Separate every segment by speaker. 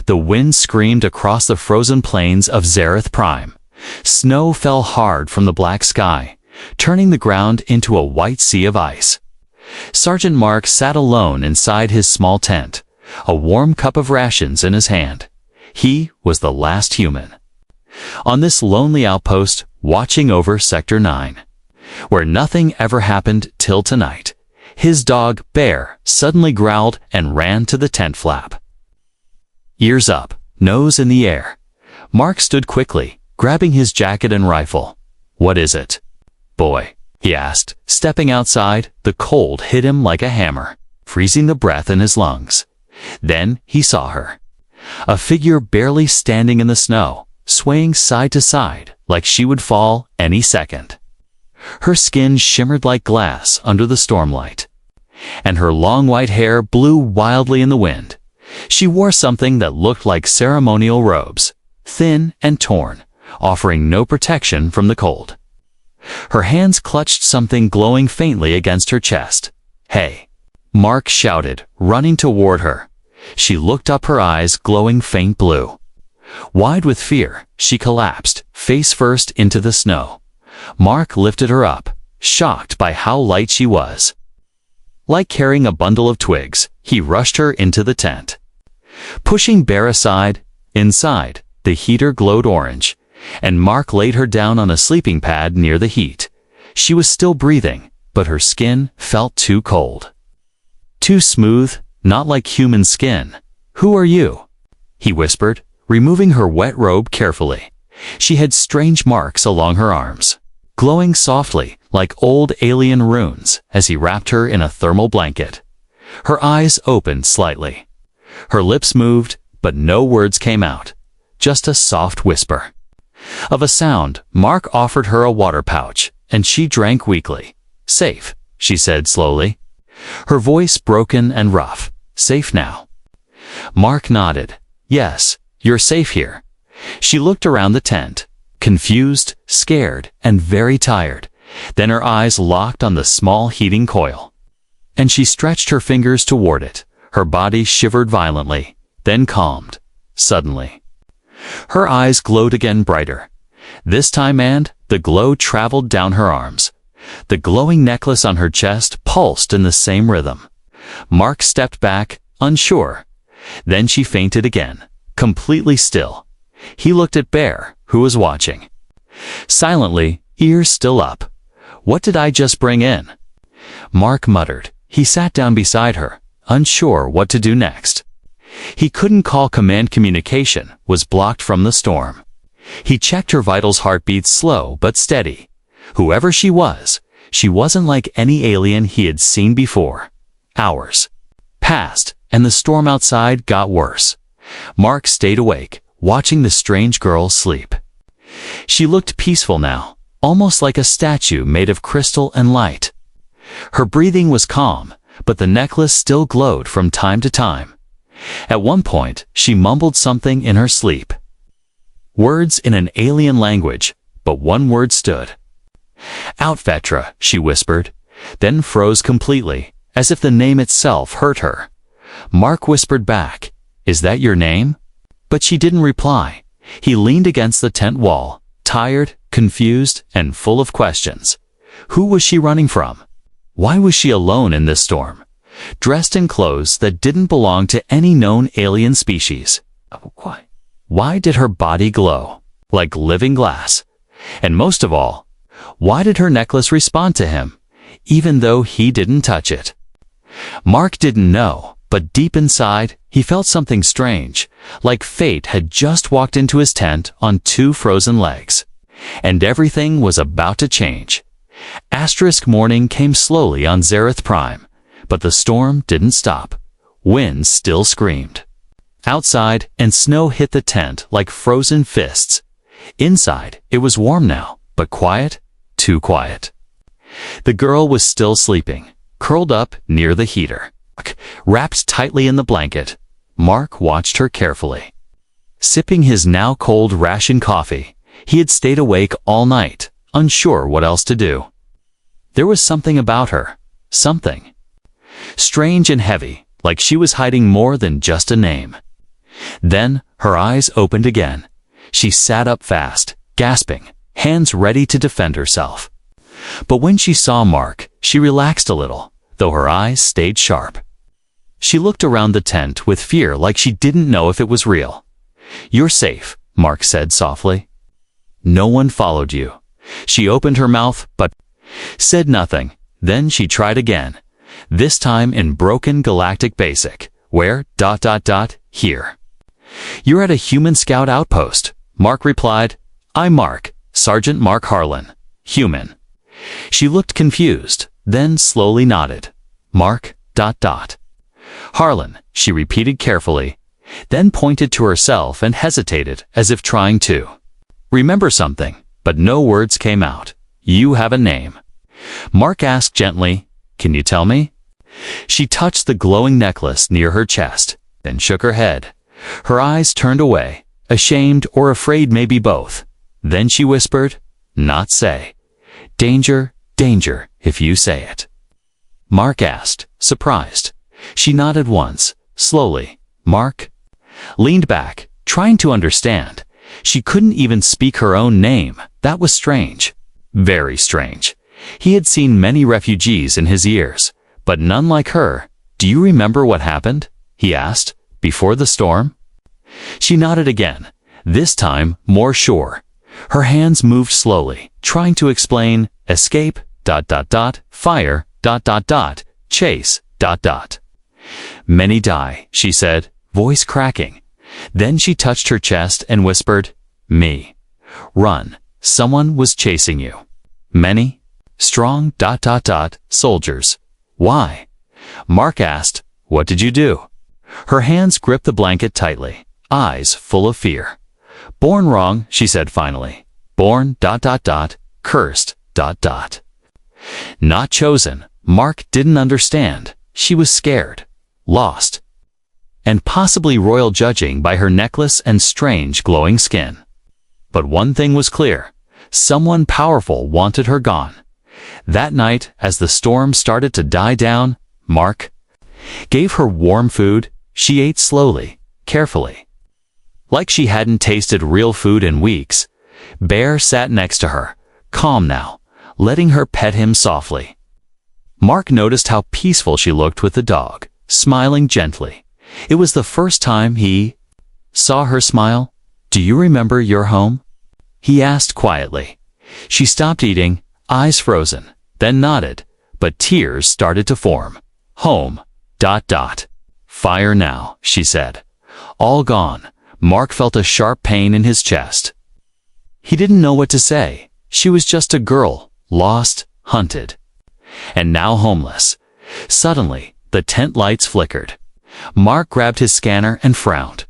Speaker 1: The wind screamed across the frozen plains of Zareth Prime. Snow fell hard from the black sky, turning the ground into a white sea of ice. Sergeant Mark sat alone inside his small tent, a warm cup of rations in his hand. He was the last human on this lonely outpost watching over Sector 9, where nothing ever happened till tonight. His dog, Bear, suddenly growled and ran to the tent flap. Ears up, nose in the air. Mark stood quickly, grabbing his jacket and rifle. "What is it, boy?" he asked. Stepping outside, the cold hit him like a hammer, freezing the breath in his lungs. Then he saw her. A figure barely standing in the snow, swaying side to side like she would fall any second. Her skin shimmered like glass under the stormlight, and her long white hair blew wildly in the wind. She wore something that looked like ceremonial robes, thin and torn, offering no protection from the cold. Her hands clutched something glowing faintly against her chest. "Hey!" Mark shouted, running toward her. She looked up, her eyes glowing faint blue. Wide with fear, she collapsed, face first into the snow. Mark lifted her up, shocked by how light she was. Like carrying a bundle of twigs, he rushed her into the tent. Pushing Bear aside, inside, the heater glowed orange, and Mark laid her down on a sleeping pad near the heat. She was still breathing, but her skin felt too cold. Too smooth, not like human skin. "Who are you?" he whispered, removing her wet robe carefully. She had strange marks along her arms, glowing softly like old alien runes as he wrapped her in a thermal blanket. Her eyes opened slightly. Her lips moved, but no words came out, just a soft whisper. Of a sound, Mark offered her a water pouch, and she drank weakly. "Safe," she said slowly, her voice broken and rough. "Safe now?" Mark nodded. "Yes, you're safe here." She looked around the tent, confused, scared, and very tired. Then her eyes locked on the small heating coil, and she stretched her fingers toward it. Her body shivered violently, then calmed, suddenly. Her eyes glowed again brighter. This time, and the glow traveled down her arms. The glowing necklace on her chest pulsed in the same rhythm. Mark stepped back, unsure. Then she fainted again, completely still. He looked at Bear, who was watching. Silently, ears still up. "What did I just bring in?" Mark muttered. He sat down beside her, unsure what to do next. He couldn't call command. Communication was blocked from the storm. He checked her vitals, heartbeats slow but steady. Whoever she wasn't like any alien he had seen before. Hours passed, and the storm outside got worse. Mark stayed awake, watching the strange girl sleep. She looked peaceful now, almost like a statue made of crystal and light. Her breathing was calm, but the necklace still glowed from time to time. At one point, she mumbled something in her sleep. Words in an alien language, but one word stood. "Outvetra," she whispered, then froze completely, as if the name itself hurt her. Mark whispered back, "Is that your name?" But she didn't reply. He leaned against the tent wall, tired, confused, and full of questions. Who was she running from? Why was she alone in this storm, dressed in clothes that didn't belong to any known alien species? Why did her body glow like living glass? And most of all, why did her necklace respond to him, even though he didn't touch it? Mark didn't know, but deep inside, he felt something strange, like fate had just walked into his tent on two frozen legs, and everything was about to change. Morning came slowly on Zareth Prime, but the storm didn't stop. Wind still screamed outside, and snow hit the tent like frozen fists. Inside, it was warm now, but quiet, too quiet. The girl was still sleeping, curled up near the heater, wrapped tightly in the blanket. Mark watched her carefully. Sipping his now cold ration coffee, he had stayed awake all night, unsure what else to do. There was something about her, something strange and heavy, like she was hiding more than just a name. Then her eyes opened again. She sat up fast, gasping, hands ready to defend herself. But when she saw Mark, she relaxed a little, though her eyes stayed sharp. She looked around the tent with fear, like she didn't know if it was real. "You're safe," Mark said softly. "No one followed you." She opened her mouth, but said nothing. Then she tried again, this time in broken galactic basic. "Where, ... here." "You're at a human scout outpost," Mark replied. "I'm Mark, Sergeant Mark Harlan, human." She looked confused, then slowly nodded. "Mark, ... Harlan," she repeated carefully, then pointed to herself and hesitated as if trying to remember something, but no words came out. "You have a name?" Mark asked gently. "Can you tell me?" She touched the glowing necklace near her chest, then shook her head. Her eyes turned away, ashamed or afraid, maybe both. Then she whispered, "Not say. Danger, danger, if you say it." Mark asked, surprised. She nodded once, slowly. Mark leaned back, trying to understand. She couldn't even speak her own name. That was strange. Very strange. He had seen many refugees in his years, but none like her. "Do you remember what happened?" he asked, "before the storm?" She nodded again, this time more sure. Her hands moved slowly, trying to explain. "Escape, ... fire, ... chase, ... Many die," she said, voice cracking. Then she touched her chest and whispered, "Me. Run. Someone was chasing you." "Many? Strong ... soldiers. Why?" Mark asked. "What did you do?" Her hands gripped the blanket tightly, eyes full of fear. "Born wrong," she said finally. "Born ... cursed ... Not chosen." Mark didn't understand. She was scared, lost, and possibly royal, judging by her necklace and strange glowing skin. But one thing was clear. Someone powerful wanted her gone. That night, as the storm started to die down, Mark gave her warm food. She ate slowly, carefully, like she hadn't tasted real food in weeks. Bear sat next to her, calm now, letting her pet him softly. Mark noticed how peaceful she looked with the dog, smiling gently. It was the first time he saw her smile. "Do you remember your home?" he asked quietly. She stopped eating, eyes frozen, then nodded, but tears started to form. "Home ... fire now," she said. "All gone." Mark felt a sharp pain in his chest. He didn't know what to say. She was just a girl, lost, hunted, and now homeless. Suddenly, the tent lights flickered. Mark grabbed his scanner and frowned.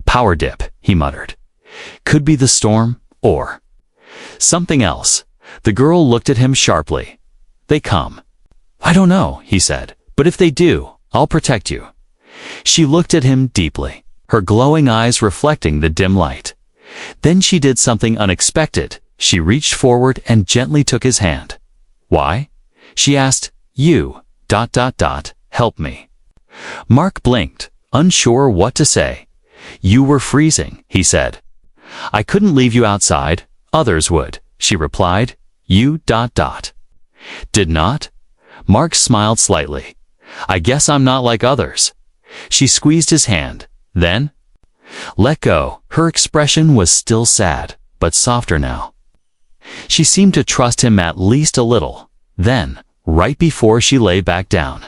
Speaker 1: "Power dip," he muttered. "Could be the storm, or something else." The girl looked at him sharply. "They come." "I don't know," he said, "but if they do, I'll protect you." She looked at him deeply, her glowing eyes reflecting the dim light. Then she did something unexpected. She reached forward and gently took his hand. "Why?" she asked. "You ... help me." Mark blinked, unsure what to say. "You were freezing," he said. "I couldn't leave you outside. Others would," she replied. "You ... did not?" Mark smiled slightly. "I guess I'm not like others." She squeezed his hand, then let go. Her expression was still sad, but softer now. She seemed to trust him at least a little. Then, right before she lay back down,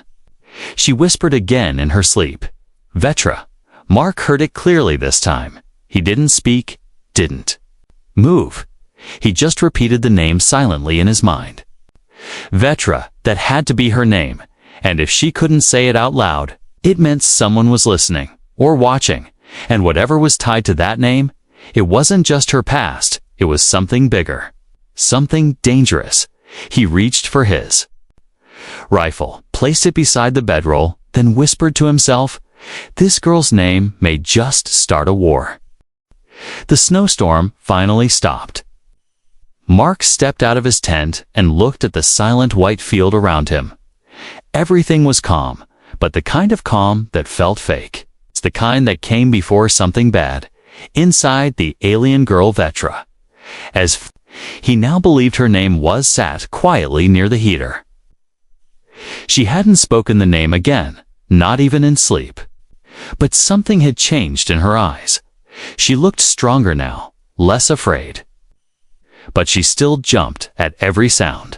Speaker 1: she whispered again in her sleep. "Vetra." Mark heard it clearly this time. He didn't speak, didn't move. He just repeated the name silently in his mind. Vetra, that had to be her name, and if she couldn't say it out loud, it meant someone was listening, or watching, and whatever was tied to that name, it wasn't just her past, it was something bigger, something dangerous. He reached for his rifle, placed it beside the bedroll, then whispered to himself, "This girl's name may just start a war." The snowstorm finally stopped. Mark stepped out of his tent and looked at the silent white field around him. Everything was calm, but the kind of calm that felt fake. the kind that came before something bad, inside the alien girl Vetra. He now believed her name was sat quietly near the heater. She hadn't spoken the name again, not even in sleep. But something had changed in her eyes. She looked stronger now, less afraid. But she still jumped at every sound.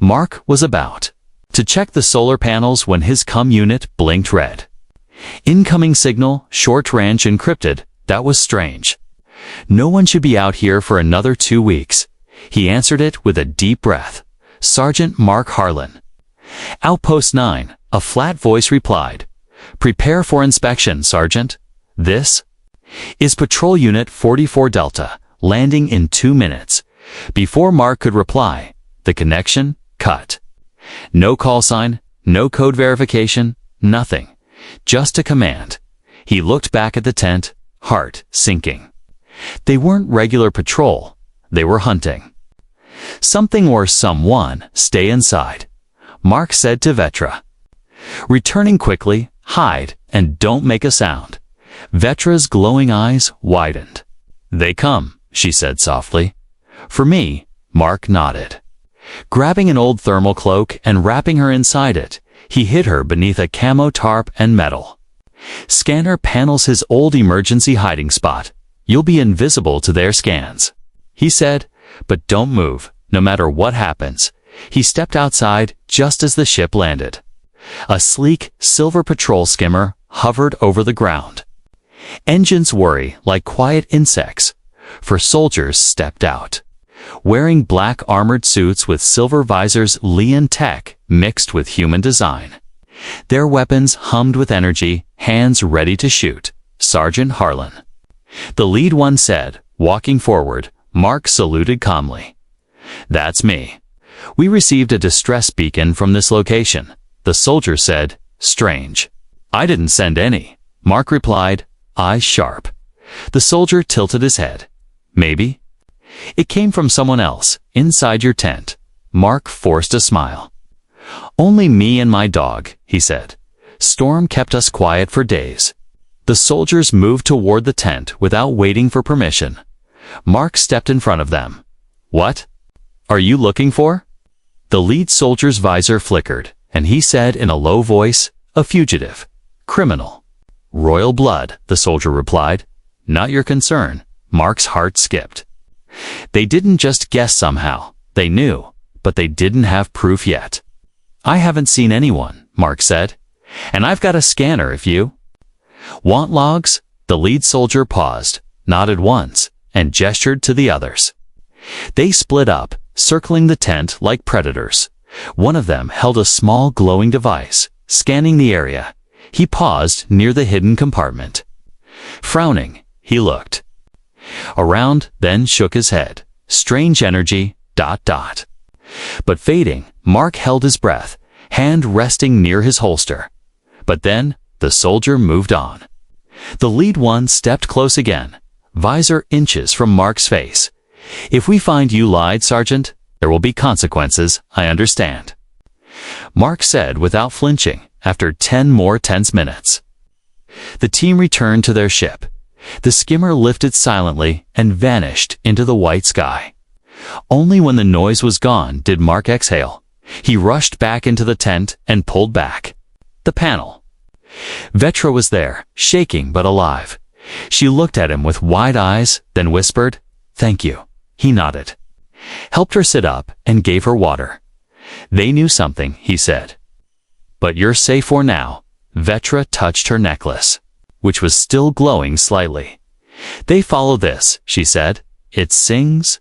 Speaker 1: Mark was about to check the solar panels when his comm unit blinked red. Incoming signal, short range encrypted. That was strange. No one should be out here for another 2 weeks. He answered it with a deep breath. Sergeant Mark Harlan. Outpost 9, a flat voice replied. Prepare for inspection, Sergeant. This is Patrol Unit 44 Delta, landing in 2 minutes. Before Mark could reply, the connection cut. No call sign, no code verification, nothing. Just a command. He looked back at the tent, heart sinking. They weren't regular patrol. They were hunting. Something or someone. Stay inside, Mark said to Vetra. Returning quickly, hide, and don't make a sound. Vetra's glowing eyes widened. They come, she said softly. For me, Mark nodded. Grabbing an old thermal cloak and wrapping her inside it, he hid her beneath a camo tarp and metal. Scanner panels his old emergency hiding spot. You'll be invisible to their scans, he said, but don't move, no matter what happens. He stepped outside just as the ship landed. A sleek, silver patrol skimmer hovered over the ground. Engines worry like quiet insects. For soldiers stepped out. Wearing black armored suits with silver visors, Leon tech mixed with human design. Their weapons hummed with energy, hands ready to shoot. Sergeant Harlan. The lead one said, walking forward. Mark saluted calmly. That's me. We received a distress beacon from this location. The soldier said, strange. I didn't send any. Mark replied, eyes sharp. The soldier tilted his head. Maybe. It came from someone else, inside your tent. Mark forced a smile. Only me and my dog, he said. Storm kept us quiet for days. The soldiers moved toward the tent without waiting for permission. Mark stepped in front of them. What are you looking for? The lead soldier's visor flickered, and he said in a low voice, a fugitive. Criminal. Royal blood, the soldier replied. Not your concern. Mark's heart skipped. They didn't just guess somehow. They knew, but they didn't have proof yet. I haven't seen anyone, Mark said. And I've got a scanner if you want logs. The lead soldier paused, nodded once, and gestured to the others. They split up, circling the tent like predators. One of them held a small glowing device, scanning the area. He paused near the hidden compartment. Frowning, he looked around, then shook his head. Strange energy, ... But fading, Mark held his breath, hand resting near his holster. But then, the soldier moved on. The lead one stepped close again, visor inches from Mark's face. If we find you lied, Sergeant, there will be consequences, I understand. Mark said without flinching, after 10 more tense minutes. The team returned to their ship. The skimmer lifted silently and vanished into the white sky. Only when the noise was gone did Mark exhale. He rushed back into the tent and pulled back the panel. Vetra was there, shaking but alive. She looked at him with wide eyes, then whispered, "Thank you." He nodded, helped her sit up, and gave her water. They knew something, he said. But you're safe for now. Vetra touched her necklace, which was still glowing slightly. They follow this, she said. It sings.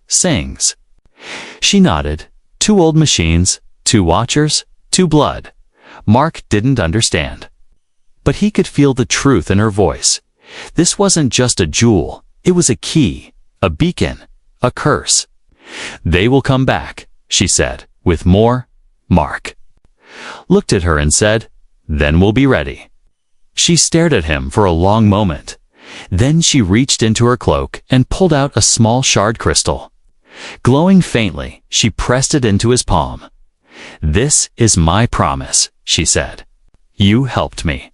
Speaker 1: She nodded. 2 old machines, 2 watchers, 2 blood. Mark didn't understand. But he could feel the truth in her voice. This wasn't just a jewel. It was a key, a beacon, a curse. They will come back, she said, with more. Mark looked at her and said, then we'll be ready. She stared at him for a long moment. Then she reached into her cloak and pulled out a small shard crystal. Glowing faintly, she pressed it into his palm. This is my promise, she said. You helped me.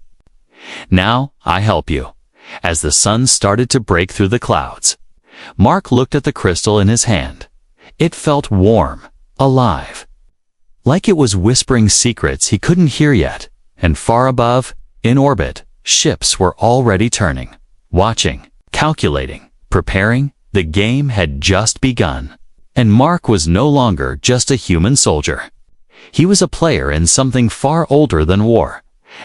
Speaker 1: Now, I help you. As the sun started to break through the clouds, Mark looked at the crystal in his hand. It felt warm, alive. Like it was whispering secrets he couldn't hear yet, and far above, in orbit, ships were already turning, watching, calculating, preparing. The game had just begun. And Mark was no longer just a human soldier. He was a player in something far older than war.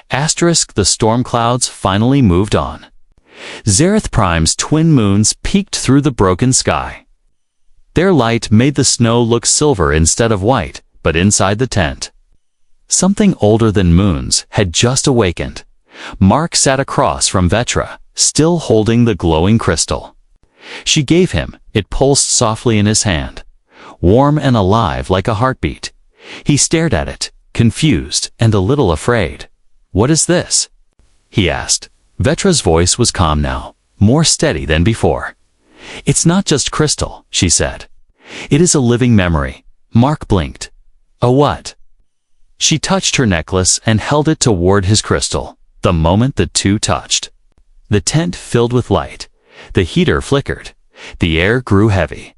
Speaker 1: The storm clouds finally moved on. Zareth Prime's twin moons peeked through the broken sky. Their light made the snow look silver instead of white, but inside the tent, something older than moons had just awakened. Mark sat across from Vetra, still holding the glowing crystal. She gave him. It pulsed softly in his hand, warm and alive like a heartbeat. He stared at it, confused and a little afraid. "What is this?" he asked. Vetra's voice was calm now, more steady than before. "It's not just crystal," she said. "It is a living memory." Mark blinked. "A what?" She touched her necklace and held it toward his crystal. The moment the two touched, the tent filled with light. The heater flickered. The air grew heavy.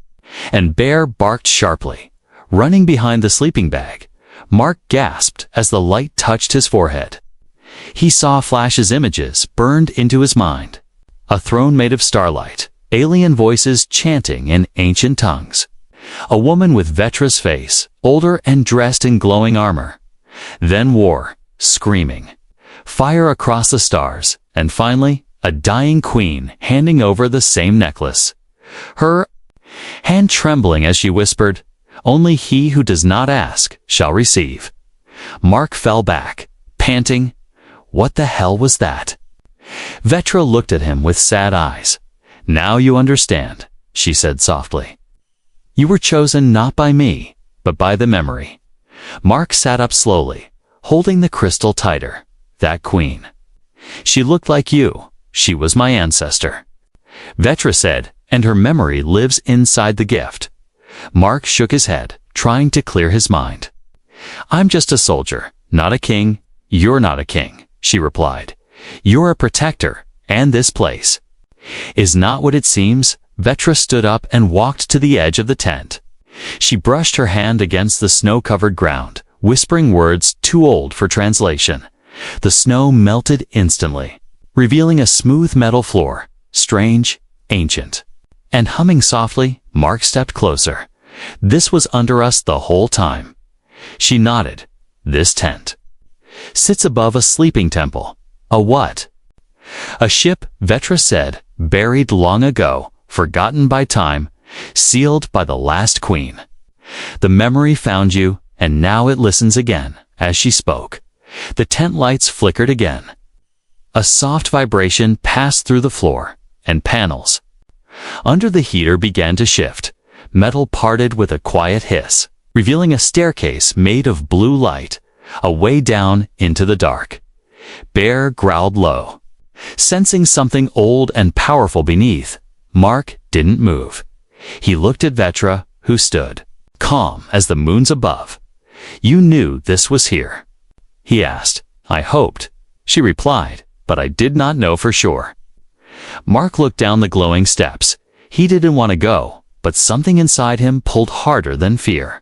Speaker 1: And Bear barked sharply, running behind the sleeping bag. Mark gasped as the light touched his forehead. He saw flashes, images burned into his mind. A throne made of starlight, alien voices chanting in ancient tongues. A woman with Vetra's face, older and dressed in glowing armor. Then war, screaming. Fire across the stars, and finally, a dying queen handing over the same necklace. Her hand trembling as she whispered, "Only he who does not ask shall receive." Mark fell back, panting. What the hell was that? Vetra looked at him with sad eyes. "Now you understand," she said softly. "You were chosen not by me, but by the memory." Mark sat up slowly, holding the crystal tighter. "That queen. She looked like you. She was my ancestor," Vetra said, "and her memory lives inside the gift." Mark shook his head, trying to clear his mind. "I'm just a soldier, not a king." "You're not a king," she replied. "You're a protector, and this place is not what it seems." Vetra stood up and walked to the edge of the tent. She brushed her hand against the snow-covered ground, whispering words too old for translation. The snow melted instantly, revealing a smooth metal floor, strange, ancient. And humming softly, Mark stepped closer. "This was under us the whole time." She nodded. "This tent sits above a sleeping temple." "A what?" "A ship," Vetra said, "buried long ago, forgotten by time, sealed by the last queen. The memory found you, and now it listens again." As she spoke, the tent lights flickered again. A soft vibration passed through the floor, and panels under the heater began to shift. Metal parted with a quiet hiss, revealing a staircase made of blue light, a way down into the dark. Bear growled low, sensing something old and powerful beneath. Mark didn't move. He looked at Vetra, who stood, calm as the moons above. "You knew this was here?" he asked. "I hoped," she replied, "but I did not know for sure." Mark looked down the glowing steps. He didn't want to go, but something inside him pulled harder than fear.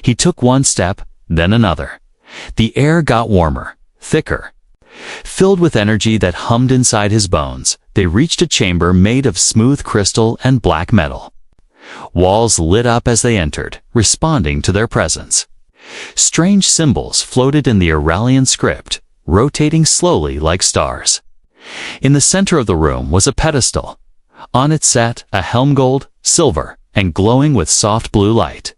Speaker 1: He took one step, then another. The air got warmer, thicker, filled with energy that hummed inside his bones. They reached a chamber made of smooth crystal and black metal. Walls lit up as they entered, responding to their presence. Strange symbols floated in the Iralian script, rotating slowly like stars. In the center of the room was a pedestal. On it sat a helm, gold, silver, and glowing with soft blue light.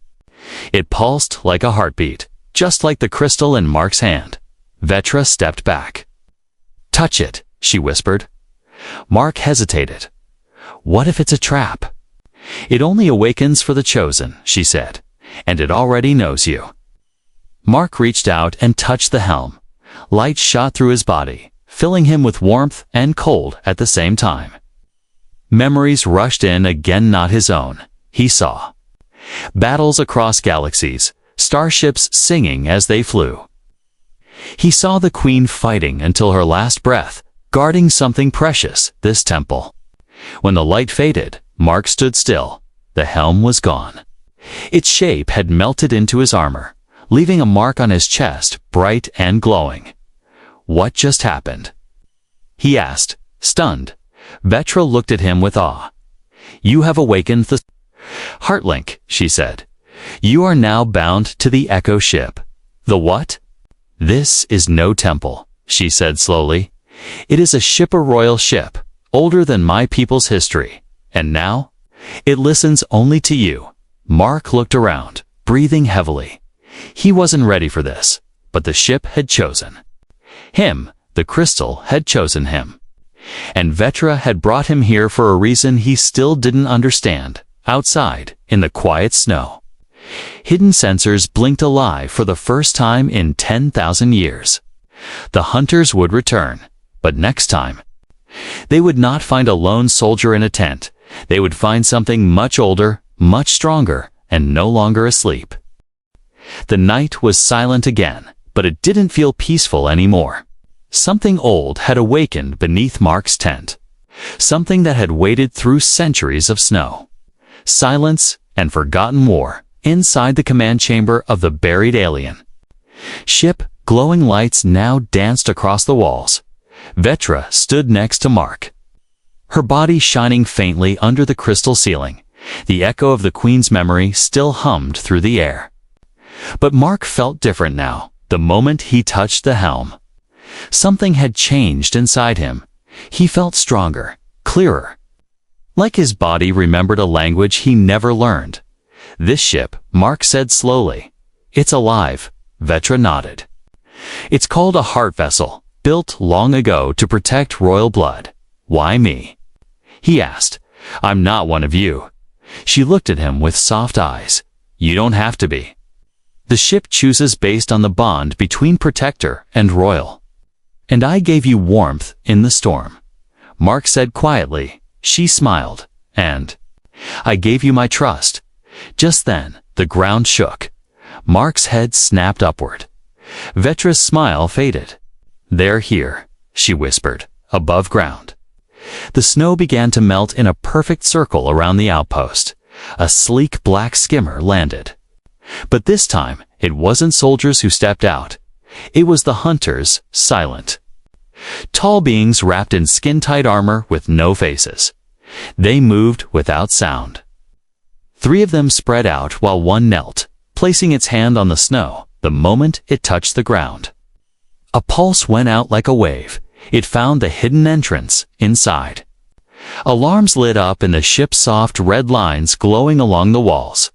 Speaker 1: It pulsed like a heartbeat, just like the crystal in Mark's hand. Vetra stepped back. "Touch it," she whispered. Mark hesitated. "What if it's a trap?" "It only awakens for the chosen," she said, "and it already knows you." Mark reached out and touched the helm. Light shot through his body, filling him with warmth and cold at the same time. Memories rushed in again, not his own. He saw battles across galaxies, starships singing as they flew. He saw the queen fighting until her last breath, guarding something precious, this temple. When the light faded, Mark stood still. The helm was gone. Its shape had melted into his armor, leaving a mark on his chest, bright and glowing. What just happened? He asked, stunned. Vetra looked at him with awe. You have awakened the Heartlink, she said. You are now bound to the Echo ship. The what? This is no temple, she said slowly. It is a royal ship, older than my people's history. And now? It listens only to you. Mark looked around, breathing heavily. He wasn't ready for this, but the ship had chosen him. The crystal had chosen him. And Vetra had brought him here for a reason he still didn't understand. Outside, in the quiet snow, hidden sensors blinked alive for the first time in 10,000 years. The hunters would return, but next time, they would not find a lone soldier in a tent. They would find something much older, much stronger, and no longer asleep. The night was silent again, but it didn't feel peaceful anymore. Something old had awakened beneath Mark's tent. Something that had waited through centuries of snow. Silence and forgotten war inside the command chamber of the buried alien ship. Glowing lights now danced across the walls. Vetra stood next to Mark, her body shining faintly under the crystal ceiling. The echo of the queen's memory still hummed through the air. But Mark felt different now, the moment he touched the helm. Something had changed inside him. He felt stronger, clearer. Like his body remembered a language he never learned. This ship, Mark said slowly. It's alive. Vetra nodded. It's called a heart vessel, built long ago to protect royal blood. Why me? He asked. I'm not one of you. She looked at him with soft eyes. You don't have to be. The ship chooses based on the bond between protector and royal. And I gave you warmth in the storm. Mark said quietly. She smiled. And I gave you my trust. Just then, the ground shook. Mark's head snapped upward. Vetra's smile faded. They're here, she whispered, above ground. The snow began to melt in a perfect circle around the outpost. A sleek black skimmer landed. But this time, it wasn't soldiers who stepped out. It was the hunters, silent. Tall beings wrapped in skin-tight armor with no faces. They moved without sound. 3 of them spread out while one knelt, placing its hand on the snow the moment it touched the ground. A pulse went out like a wave. It found the hidden entrance inside. Alarms lit up in the ship's soft red lines glowing along the walls.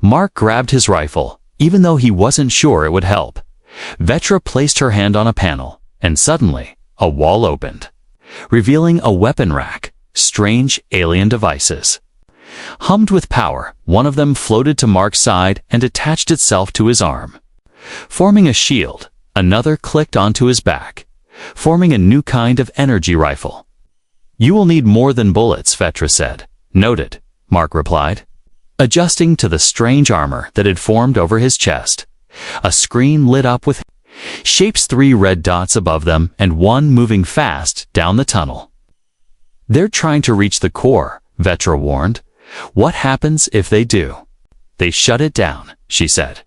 Speaker 1: Mark grabbed his rifle, even though he wasn't sure it would help. Vetra placed her hand on a panel, and suddenly, a wall opened, revealing a weapon rack, strange alien devices. Hummed with power, one of them floated to Mark's side and attached itself to his arm. Forming a shield, another clicked onto his back, forming a new kind of energy rifle. You will need more than bullets, Vetra said. Noted, Mark replied, adjusting to the strange armor that had formed over his chest. A screen lit up with shapes, 3 red dots above them and one moving fast down the tunnel. They're trying to reach the core, Vetra warned. What happens if they do? They shut it down, she said,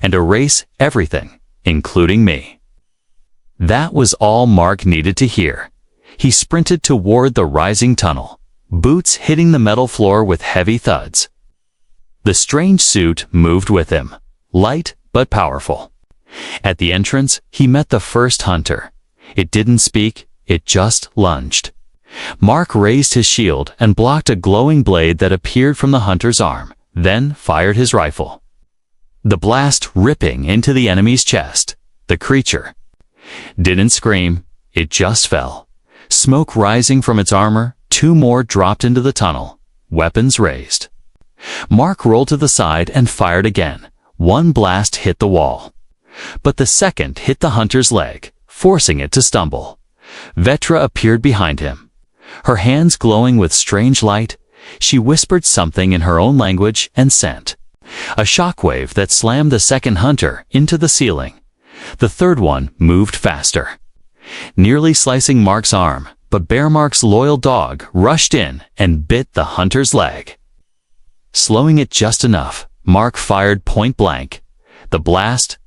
Speaker 1: and erase everything, including me. That was all Mark needed to hear. He sprinted toward the rising tunnel, boots hitting the metal floor with heavy thuds. The strange suit moved with him, light but powerful. At the entrance, he met the first hunter. It didn't speak, it just lunged. Mark raised his shield and blocked a glowing blade that appeared from the hunter's arm, then fired his rifle. The blast ripping into the enemy's chest. The creature didn't scream, it just fell. Smoke rising from its armor, 2 more dropped into the tunnel, weapons raised. Mark rolled to the side and fired again. 1 blast hit the wall. But the second hit the hunter's leg, forcing it to stumble. Vetra appeared behind him. Her hands glowing with strange light, she whispered something in her own language and sent a shockwave that slammed the second hunter into the ceiling. The third one moved faster, nearly slicing Mark's arm, but Bear Mark's loyal dog rushed in and bit the hunter's leg. Slowing it just enough, Mark fired point blank. The blast,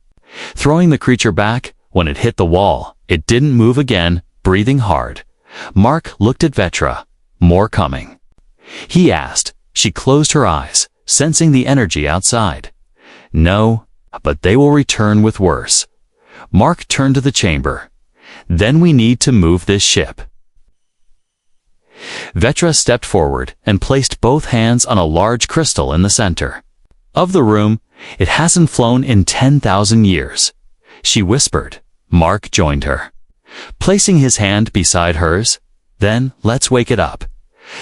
Speaker 1: throwing the creature back. When it hit the wall, it didn't move again, breathing hard. Mark looked at Vetra. More coming, he asked. She closed her eyes, sensing the energy outside. No, but they will return with worse. Mark turned to the chamber. Then we need to move this ship. Vetra stepped forward and placed both hands on a large crystal in the center of the room. It hasn't flown in 10,000 years, she whispered. Mark joined her, placing his hand beside hers. Then, let's wake it up.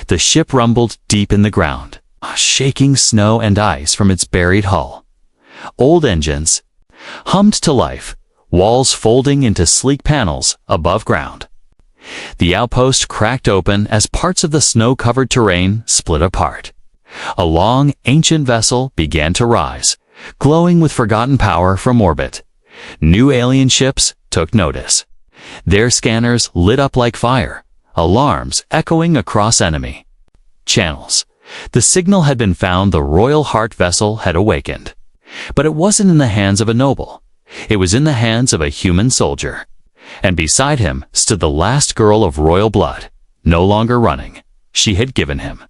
Speaker 1: The ship rumbled deep in the ground, shaking snow and ice from its buried hull. Old engines hummed to life, walls folding into sleek panels above ground. The outpost cracked open as parts of the snow-covered terrain split apart. A long, ancient vessel began to rise, glowing with forgotten power from orbit. New alien ships took notice. Their scanners lit up like fire, alarms echoing across enemy channels. The signal had been found. The Royal Heart vessel had awakened. But it wasn't in the hands of a noble. It was in the hands of a human soldier. And beside him stood the last girl of royal blood, no longer running. She had given him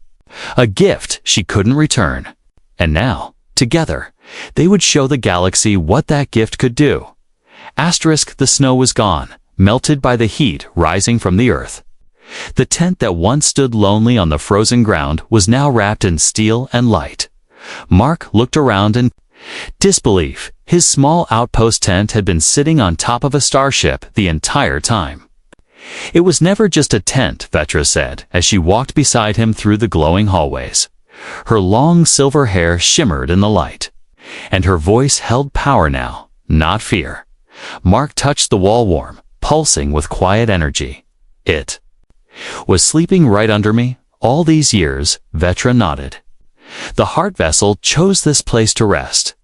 Speaker 1: a gift she couldn't return. And now, together, they would show the galaxy what that gift could do. The snow was gone, melted by the heat rising from the earth. The tent that once stood lonely on the frozen ground was now wrapped in steel and light. Mark looked around in disbelief. His small outpost tent had been sitting on top of a starship the entire time. It was never just a tent, Vetra said, as she walked beside him through the glowing hallways. Her long silver hair shimmered in the light, and her voice held power now, not fear. Mark touched the wall warm, pulsing with quiet energy. It was sleeping right under me all these years, Vetra nodded. The heart vessel chose this place to rest,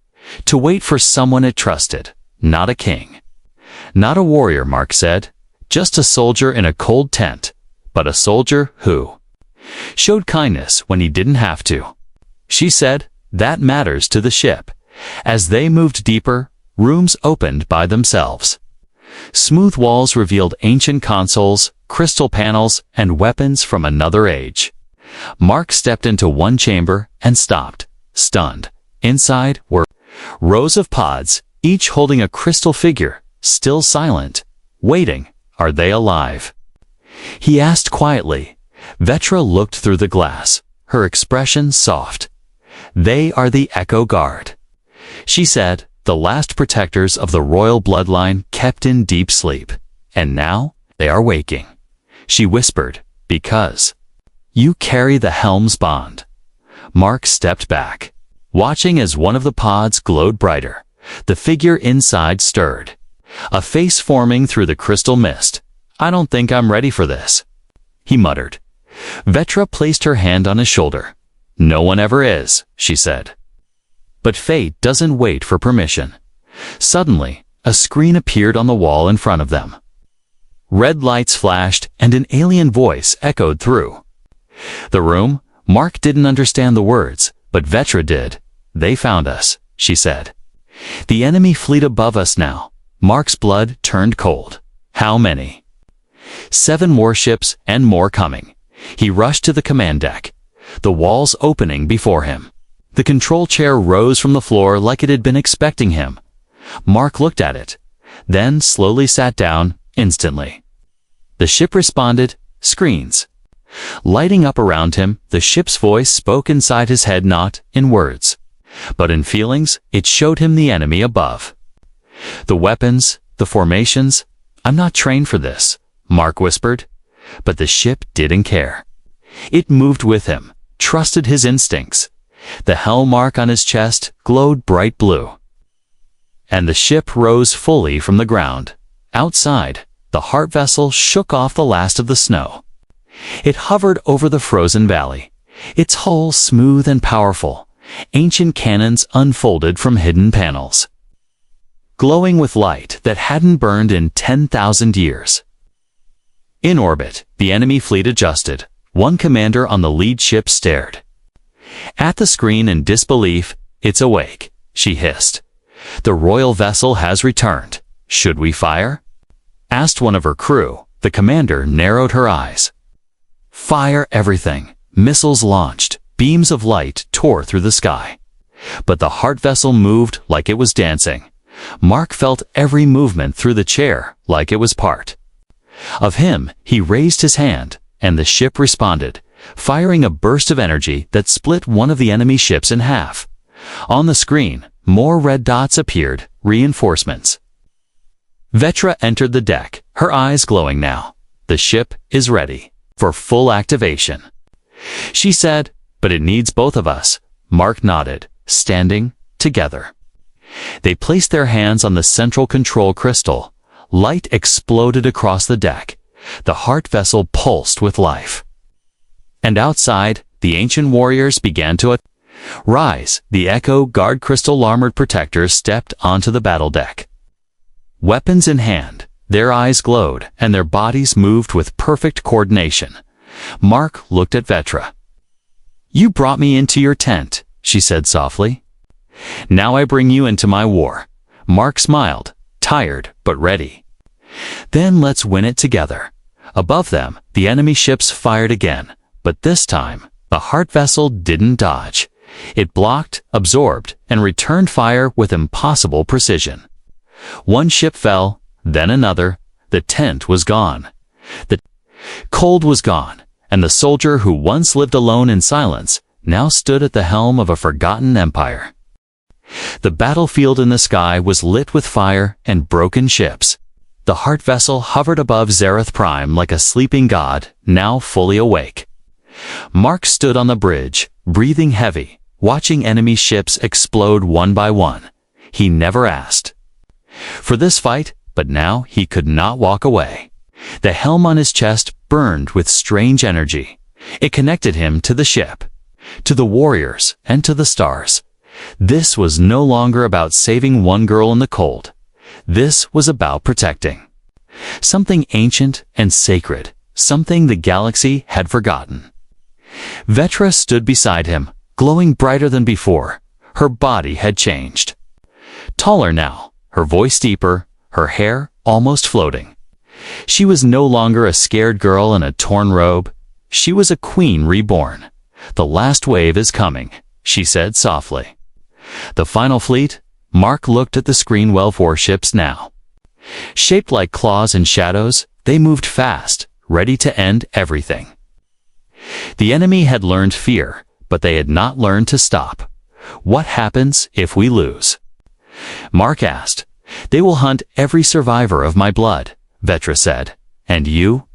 Speaker 1: to wait for someone it trusted, not a king. Not a warrior, Mark said, just a soldier in a cold tent, but a soldier who showed kindness when he didn't have to. She said, that matters to the ship. As they moved deeper, rooms opened by themselves. Smooth walls revealed ancient consoles, crystal panels, and weapons from another age. Mark stepped into one chamber and stopped, stunned. Inside were rows of pods, each holding a crystal figure, still silent, waiting. Are they alive? He asked quietly. Vetra looked through the glass, her expression soft. They are the Echo Guard, she said, the last protectors of the royal bloodline kept in deep sleep. And now they are waking, she whispered, because you carry the helm's bond. Mark stepped back, watching as one of the pods glowed brighter. The figure inside stirred, a face forming through the crystal mist. I don't think I'm ready for this, he muttered. Vetra placed her hand on his shoulder. No one ever is, she said. But fate doesn't wait for permission. Suddenly, a screen appeared on the wall in front of them. Red lights flashed and an alien voice echoed through the room. Mark didn't understand the words, but Vetra did. They found us, she said. The enemy fleet above us now. Mark's blood turned cold. How many? 7 warships and more coming. He rushed to the command deck, the walls opening before him. The control chair rose from the floor like it had been expecting him. Mark looked at it, then slowly sat down instantly. The ship responded, screens lighting up around him. The ship's voice spoke inside his head, not in words, but in feelings. It showed him the enemy above, the weapons, the formations. I'm not trained for this, Mark whispered, but the ship didn't care. It moved with him, trusted his instincts. The hell mark on his chest glowed bright blue, and the ship rose fully from the ground. Outside, the heart vessel shook off the last of the snow. It hovered over the frozen valley, its hull smooth and powerful, ancient cannons unfolded from hidden panels. glowing with light that hadn't burned in 10,000 years. In orbit, the enemy fleet adjusted. One commander on the lead ship stared at the screen in disbelief. "It's awake," she hissed. "The royal vessel has returned. Should we fire?" asked one of her crew. The commander narrowed her eyes. "Fire everything." Missiles launched. Beams of light tore through the sky. But the heart vessel moved like it was dancing. Mark felt every movement through the chair like it was part of him. He raised his hand, and the ship responded, firing a burst of energy that split one of the enemy ships in half. On the screen, more red dots appeared, reinforcements. Vetra entered the deck, her eyes glowing now. "The ship is ready for full activation," she said, "but it needs both of us." Mark nodded, standing together. They placed their hands on the central control crystal. Light exploded across the deck. The heart vessel pulsed with life. And outside, the ancient warriors began to rise. The Echo Guard crystal-armored protectors stepped onto the battle deck. Weapons in hand, their eyes glowed, and their bodies moved with perfect coordination. Mark looked at Vetra. "You brought me into your tent," she said softly. "Now I bring you into my war." Mark smiled, tired but ready. "Then let's win it together." Above them, the enemy ships fired again, but this time, the heart vessel didn't dodge. It blocked, absorbed, and returned fire with impossible precision. One ship fell, then another. The tent was gone. The cold was gone, and the soldier who once lived alone in silence now stood at the helm of a forgotten empire. The battlefield in the sky was lit with fire and broken ships. The heart vessel hovered above Zareth Prime like a sleeping god, now fully awake. Mark stood on the bridge, breathing heavy, watching enemy ships explode one by one. He never asked for this fight, but now he could not walk away. The helm on his chest burned with strange energy. It connected him to the ship, to the warriors, and to the stars. This was no longer about saving one girl in the cold. This was about protecting something ancient and sacred, something the galaxy had forgotten. Vetra stood beside him, glowing brighter than before. Her body had changed. Taller now, her voice deeper, her hair almost floating. She was no longer a scared girl in a torn robe. She was a queen reborn. "The last wave is coming," she said softly. The final fleet? Mark looked at the Screenwell warships now. Shaped like claws and shadows, they moved fast, ready to end everything. The enemy had learned fear, but they had not learned to stop. "What happens if we lose?" Mark asked. "They will hunt every survivor of my blood," Vetra said. "And you?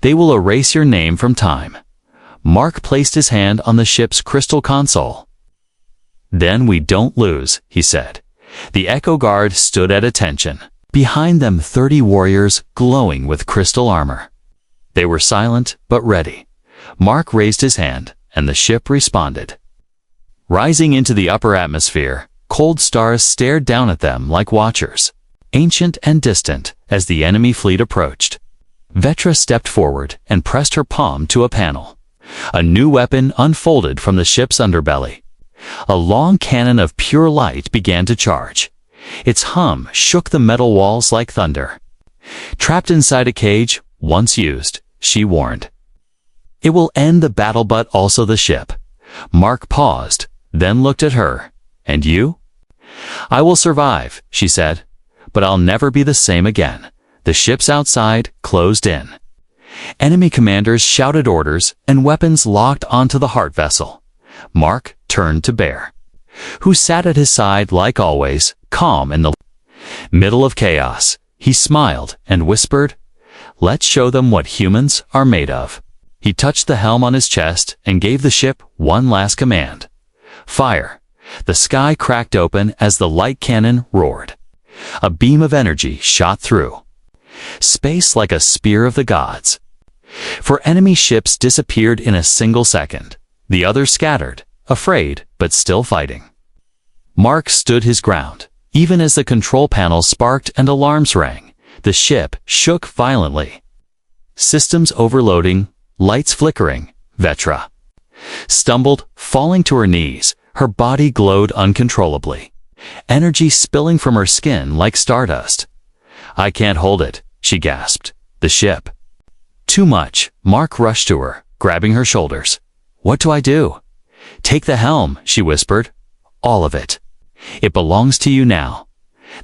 Speaker 1: They will erase your name from time." Mark placed his hand on the ship's crystal console. "Then we don't lose," he said. The Echo Guard stood at attention. Behind them 30 warriors glowing with crystal armor. They were silent but ready. Mark raised his hand, and the ship responded. Rising into the upper atmosphere, cold stars stared down at them like watchers, ancient and distant, as the enemy fleet approached. Vetra stepped forward and pressed her palm to a panel. A new weapon unfolded from the ship's underbelly. A long cannon of pure light began to charge. Its hum shook the metal walls like thunder. "Trapped inside a cage, once used," she warned. "It will end the battle but also the ship." Mark paused, then looked at her. "And you?" "I will survive," she said, "but I'll never be the same again." The ships outside closed in. Enemy commanders shouted orders, and weapons locked onto the heart vessel. Mark turned to Bear, who sat at his side like always, calm in the middle of chaos. He smiled and whispered, "Let's show them what humans are made of." He touched the helm on his chest and gave the ship one last command. "Fire." The sky cracked open as the light cannon roared. A beam of energy shot through space like a spear of the gods. For enemy ships disappeared in a single second. The others scattered, afraid but still fighting. Mark stood his ground. Even as the control panel sparked and alarms rang, the ship shook violently. Systems overloading, lights flickering, Vetra stumbled, falling to her knees. Her body glowed uncontrollably, energy spilling from her skin like stardust. "I can't hold it," she gasped. "The ship." "Too much." Mark rushed to her, grabbing her shoulders. "What do I do?" "Take the helm," she whispered. "All of it. It belongs to you now."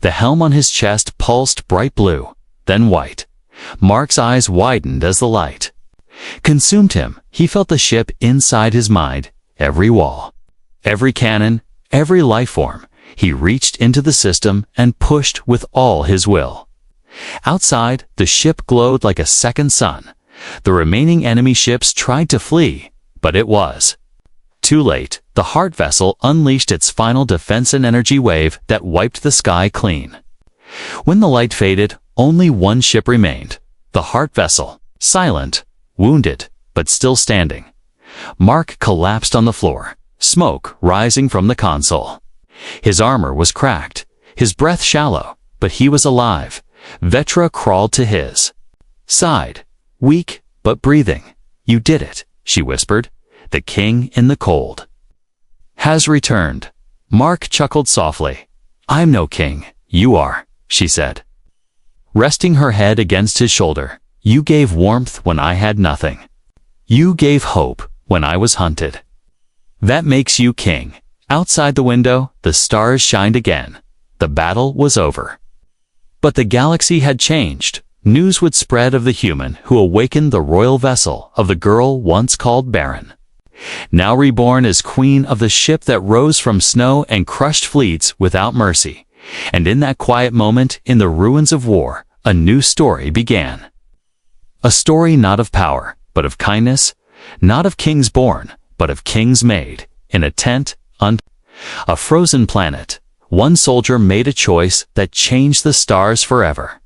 Speaker 1: The helm on his chest pulsed bright blue, then white. Mark's eyes widened as the light consumed him. He felt the ship inside his mind, every wall, every cannon, every life form. He reached into the system and pushed with all his will. Outside, the ship glowed like a second sun. The remaining enemy ships tried to flee, but it was too late. The heart vessel unleashed its final defense and energy wave that wiped the sky clean. When the light faded, only one ship remained, the heart vessel, silent, wounded, but still standing. Mark collapsed on the floor, smoke rising from the console. His armor was cracked, his breath shallow, but he was alive. Vetra crawled to his side, weak but breathing. "You did it," she whispered. "The king in the cold has returned." Mark chuckled softly. "I'm no king, you are," she said, resting her head against his shoulder. "You gave warmth when I had nothing. You gave hope when I was hunted. That makes you king." Outside the window, the stars shined again. The battle was over. But the galaxy had changed. News would spread of the human who awakened the royal vessel of the girl once called Baron, now reborn as queen of the ship that rose from snow and crushed fleets without mercy. And in that quiet moment, in the ruins of war, a new story began. A story not of power, but of kindness, not of kings born, but of kings made. In a tent, a frozen planet, one soldier made a choice that changed the stars forever.